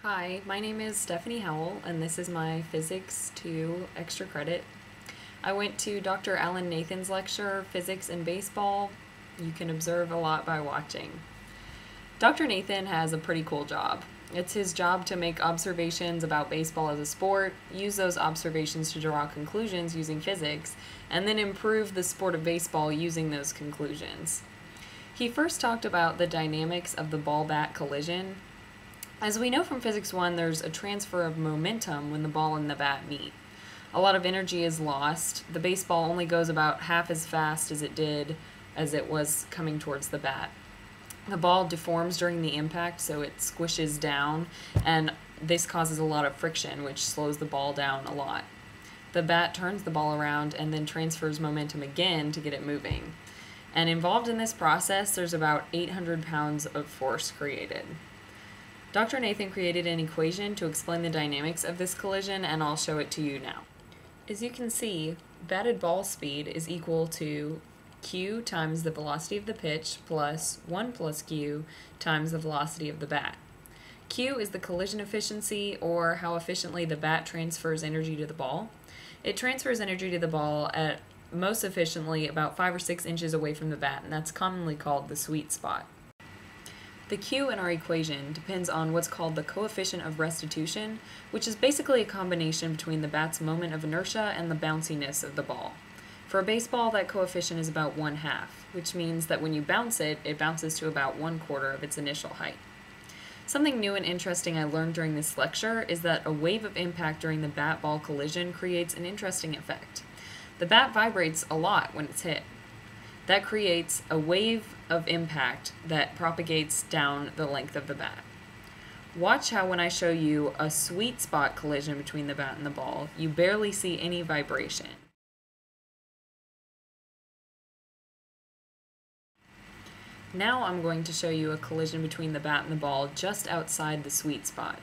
Hi, my name is Stephanie Howell, and this is my Physics 2 extra credit. I went to Dr. Alan Nathan's lecture, Physics and Baseball. You can observe a lot by watching. Dr. Nathan has a pretty cool job. It's his job to make observations about baseball as a sport, use those observations to draw conclusions using physics, and then improve the sport of baseball using those conclusions. He first talked about the dynamics of the ball-bat collision. As we know from Physics 1, there's a transfer of momentum when the ball and the bat meet. A lot of energy is lost. The baseball only goes about half as fast as it was coming towards the bat. The ball deforms during the impact, so it squishes down, and this causes a lot of friction, which slows the ball down a lot. The bat turns the ball around and then transfers momentum again to get it moving. And involved in this process, there's about 800 pounds of force created. Dr. Nathan created an equation to explain the dynamics of this collision, and I'll show it to you now. As you can see, batted ball speed is equal to q times the velocity of the pitch plus 1 plus q times the velocity of the bat. Q is the collision efficiency, or how efficiently the bat transfers energy to the ball. It transfers energy to the ball at most efficiently about 5 or 6 inches away from the bat, and that's commonly called the sweet spot. The Q in our equation depends on what's called the coefficient of restitution, which is basically a combination between the bat's moment of inertia and the bounciness of the ball. For a baseball, that coefficient is about 1/2, which means that when you bounce it, it bounces to about 1/4 of its initial height. Something new and interesting I learned during this lecture is that a wave of impact during the bat-ball collision creates an interesting effect. The bat vibrates a lot when it's hit. That creates a wave of impact that propagates down the length of the bat. Watch how when I show you a sweet spot collision between the bat and the ball, you barely see any vibration. Now I'm going to show you a collision between the bat and the ball just outside the sweet spot.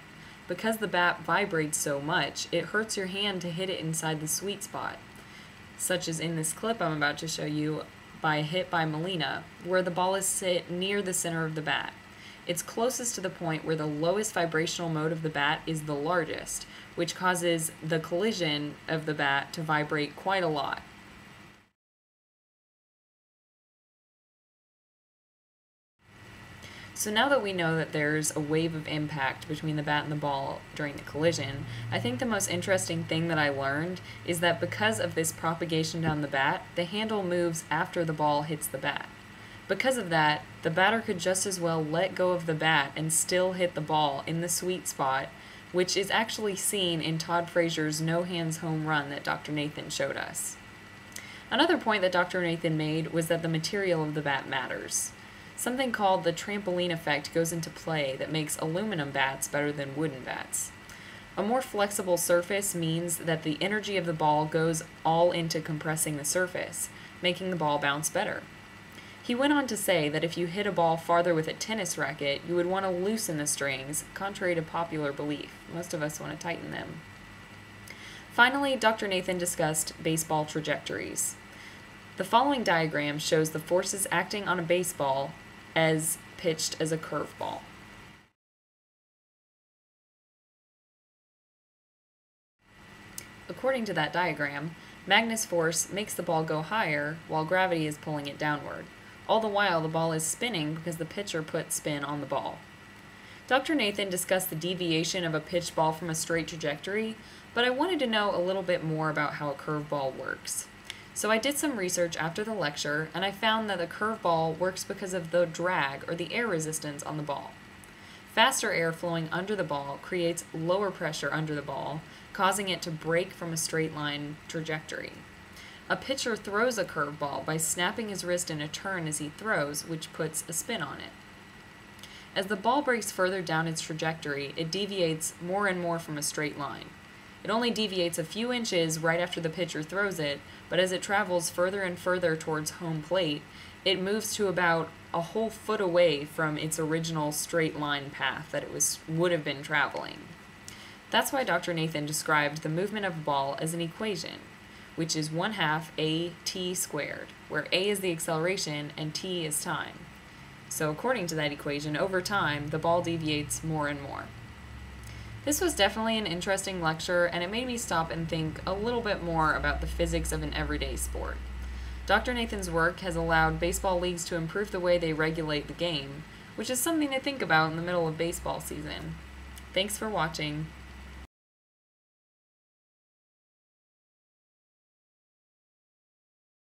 Because the bat vibrates so much, it hurts your hand to hit it inside the sweet spot, such as in this clip I'm about to show you by a hit by Molina, where the ball is sit near the center of the bat. It's closest to the point where the lowest vibrational mode of the bat is the largest, which causes the collision of the bat to vibrate quite a lot. So now that we know that there's a wave of impact between the bat and the ball during the collision, I think the most interesting thing that I learned is that because of this propagation down the bat, the handle moves after the ball hits the bat. Because of that, the batter could just as well let go of the bat and still hit the ball in the sweet spot, which is actually seen in Todd Frazier's no-hands home run that Dr. Nathan showed us. Another point that Dr. Nathan made was that the material of the bat matters. Something called the trampoline effect goes into play that makes aluminum bats better than wooden bats. A more flexible surface means that the energy of the ball goes all into compressing the surface, making the ball bounce better. He went on to say that if you hit a ball farther with a tennis racket, you would want to loosen the strings, contrary to popular belief. Most of us want to tighten them. Finally, Dr. Nathan discussed baseball trajectories. The following diagram shows the forces acting on a baseball as pitched as a curveball. According to that diagram, Magnus force makes the ball go higher while gravity is pulling it downward. All the while, the ball is spinning because the pitcher put spin on the ball. Dr. Nathan discussed the deviation of a pitched ball from a straight trajectory, but I wanted to know a little bit more about how a curveball works. So I did some research after the lecture, and I found that the curveball works because of the drag, or the air resistance, on the ball. Faster air flowing under the ball creates lower pressure under the ball, causing it to break from a straight line trajectory. A pitcher throws a curveball by snapping his wrist in a turn as he throws, which puts a spin on it. As the ball breaks further down its trajectory, it deviates more and more from a straight line. It only deviates a few inches right after the pitcher throws it, but as it travels further and further towards home plate, it moves to about a whole foot away from its original straight line path that it would have been traveling. That's why Dr. Nathan described the movement of a ball as an equation, which is 1/2 at squared, where a is the acceleration and t is time. So according to that equation, over time, the ball deviates more and more. This was definitely an interesting lecture, and it made me stop and think a little bit more about the physics of an everyday sport. Dr. Nathan's work has allowed baseball leagues to improve the way they regulate the game, which is something to think about in the middle of baseball season. Thanks for watching.